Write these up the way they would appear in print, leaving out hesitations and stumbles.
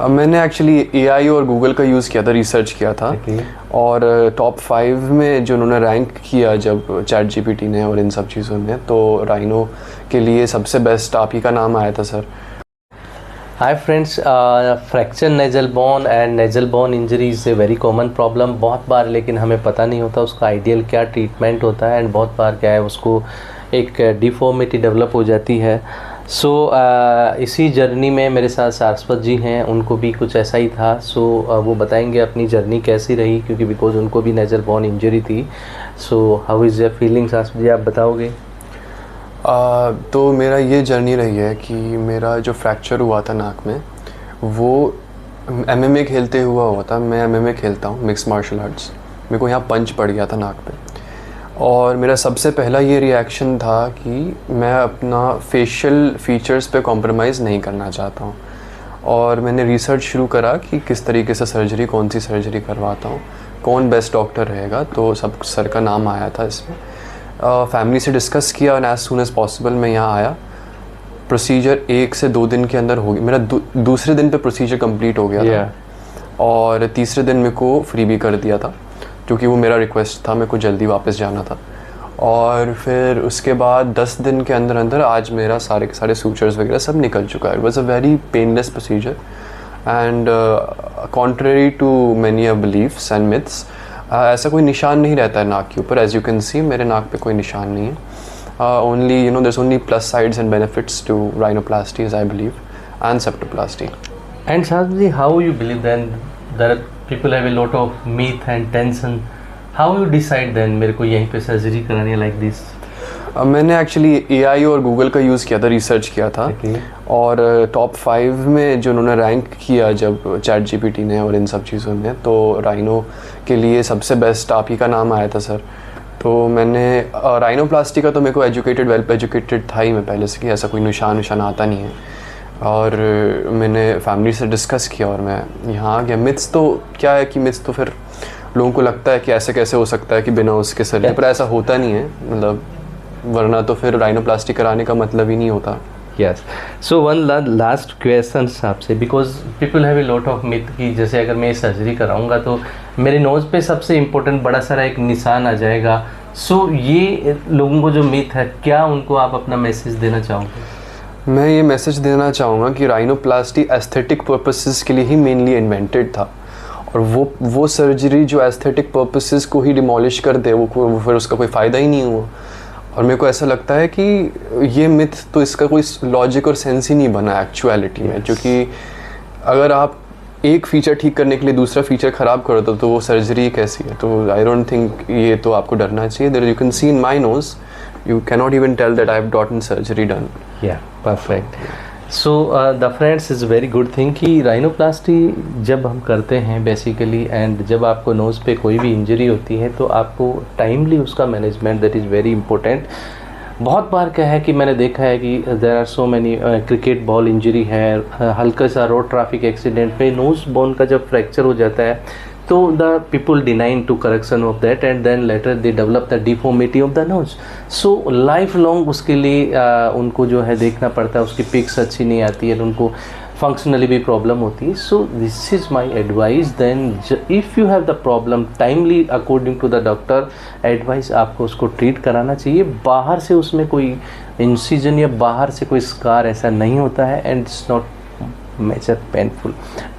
मैंने actually AI और Google का यूज़ किया था, रिसर्च किया था। और टॉप 5 में जो उन्होंने रैंक किया जब चैट जीपीटी ने और इन सब चीज़ों ने, तो राइनो के लिए सबसे बेस्ट आप ही का नाम आया था sir. Hi friends, fracture nasal bone and nasal bone injury is a very common problem बहुत बार, लेकिन हमें पता नहीं होता उसका आइडियल क्या ट्रीटमेंट होता है एंड बहुत बार क्या है उसको एक डिफॉर्मिटी डेवलप हो जाती है। सो इसी जर्नी में मेरे साथ सारस्वत जी हैं, उनको भी कुछ ऐसा ही था। सो वो बताएंगे अपनी जर्नी कैसी रही, क्योंकि बिकॉज उनको भी नेजल बोन इंजरी थी। So how is your feeling Saraswat ji, आप बताओगे? तो मेरा ये जर्नी रही है कि मेरा जो फ्रैक्चर हुआ था नाक में, वो एमएमए खेलते हुआ था। मैं एमएमए खेलता हूँ, मिक्स मार्शल आर्ट्स। मेरे को यहाँ पंच पड़ गया था नाक पे, और मेरा सबसे पहला ये रिएक्शन था कि मैं अपना फेशियल फीचर्स पे कॉम्प्रोमाइज़ नहीं करना चाहता हूँ। और मैंने रिसर्च शुरू करा कि किस तरीके से सर्जरी, कौन सी सर्जरी करवाता हूँ, कौन बेस्ट डॉक्टर रहेगा। तो सब सर का नाम आया था इसमें। फैमिली से डिस्कस किया और एज़ सून एज़ पॉसिबल मैं यहाँ आया। प्रोसीजर 1 से 2 दिन के अंदर हो गया। मेरा दूसरे दिन पे प्रोसीजर कंप्लीट हो गया था, और तीसरे दिन मेरे को फ्री भी कर दिया था, क्योंकि वो मेरा रिक्वेस्ट था, मेरे को जल्दी वापस जाना था। और फिर उसके बाद 10 दिन के अंदर अंदर आज मेरा सारे के सारे सूचर्स वगैरह सब निकल चुका है। It was a very painless procedure and contrary to many a beliefs and myths, ऐसा कोई निशान नहीं रहता है नाक के ऊपर। एज यू कैन सी मेरे नाक पे कोई निशान नहीं है। Only you know there is only plus sides and benefits to rhinoplasty as I believe and septoplasty. And Saraswat ji, how you believe then that people have a lot of myth and tension? How you decide then मेरे को यहीं पे surgery करानी है like this? मैंने actually AI और Google का use किया था, रिसर्च किया था। और टॉप 5 में जो उन्होंने रैंक किया जब चैट जीपीटी ने और इन सब चीज़ों ने, तो राइनो के लिए सबसे बेस्ट आप ही का नाम आया था सर। तो मैंने राइनोप्लास्टी का तो मेरे को एजुकेटेड, वेल एजुकेटेड था ही मैं पहले से कि ऐसा कोई निशान आता नहीं है। और मैंने फैमिली से डिस्कस किया और मैं यहाँ आ गया। मिथ्स तो क्या है कि मिथ्स तो फिर लोगों को लगता है कि ऐसे कैसे हो सकता है कि बिना उसके सर्जरी, पर ऐसा होता नहीं है। मतलब वरना तो फिर राइनोप्लास्टी कराने का मतलब ही नहीं होता। Yes. So one last question आपसे, because people have a lot of myth कि जैसे अगर मैं सर्जरी कराऊंगा तो मेरे नोज़ पे सबसे इम्पोर्टेंट बड़ा सारा एक निशान आ जाएगा। सो ये लोगों को जो मिथ है, क्या उनको आप अपना मैसेज देना चाहोगे? मैं ये मैसेज देना चाहूँगा कि राइनोप्लास्टी एस्थेटिक पर्पसेस के लिए ही मेनली इन्वेंटेड था, और वो सर्जरी जो एस्थेटिक पर्पसेस को ही डिमोलिश कर दे, वो फिर उसका कोई फ़ायदा ही नहीं हुआ। और मेरे को ऐसा लगता है कि ये मिथ तो इसका कोई लॉजिक और सेंस ही नहीं बना एक्चुअलिटी में, क्योंकि अगर आप एक फ़ीचर ठीक करने के लिए दूसरा फ़ीचर ख़राब कर दो तो वो सर्जरी कैसी है। तो आई डोंट थिंक ये तो आपको डरना चाहिए। There you can see in my nose, you cannot even tell that I've gotten surgery done. Yeah, perfect. So the friends is very good thing कि राइनोप्लास्टी जब हम करते हैं बेसिकली, एंड जब आपको नोज़ पे कोई भी इंजरी होती है तो आपको टाइमली उसका management, that is very important. बहुत बार क्या है कि मैंने देखा है कि there are so many cricket ball injury है, हल्का सा रोड ट्रैफिक एक्सीडेंट पे नोज़ बोन का जब फ्रैक्चर हो जाता है तो the people denying to correction of that, and then later they develop the deformity of the nose. So lifelong उसके लिए उनको जो है देखना पड़ता है, उसकी पिक्स अच्छी नहीं आती है, उनको फंक्शनली भी प्रॉब्लम होती है। So this is my advice then, if you have the problem timely according to the doctor advice, आपको उसको ट्रीट कराना चाहिए। बाहर से उसमें कोई इंसिजन या बाहर से कोई स्कार ऐसा नहीं होता है, and it's not major painful,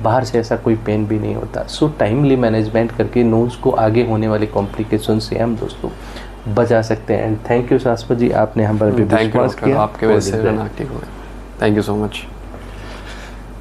बाहर से ऐसा कोई पेन भी नहीं होता। सो टाइमली मैनेजमेंट करके नोज़ को आगे होने वाले कॉम्प्लिकेशन से हम दोस्तों बचा सकते हैं। एंड थैंक यू सारस्वत जी, आपने हम पर विश्वास किया। आपके वजह से थैंक यू सो मच।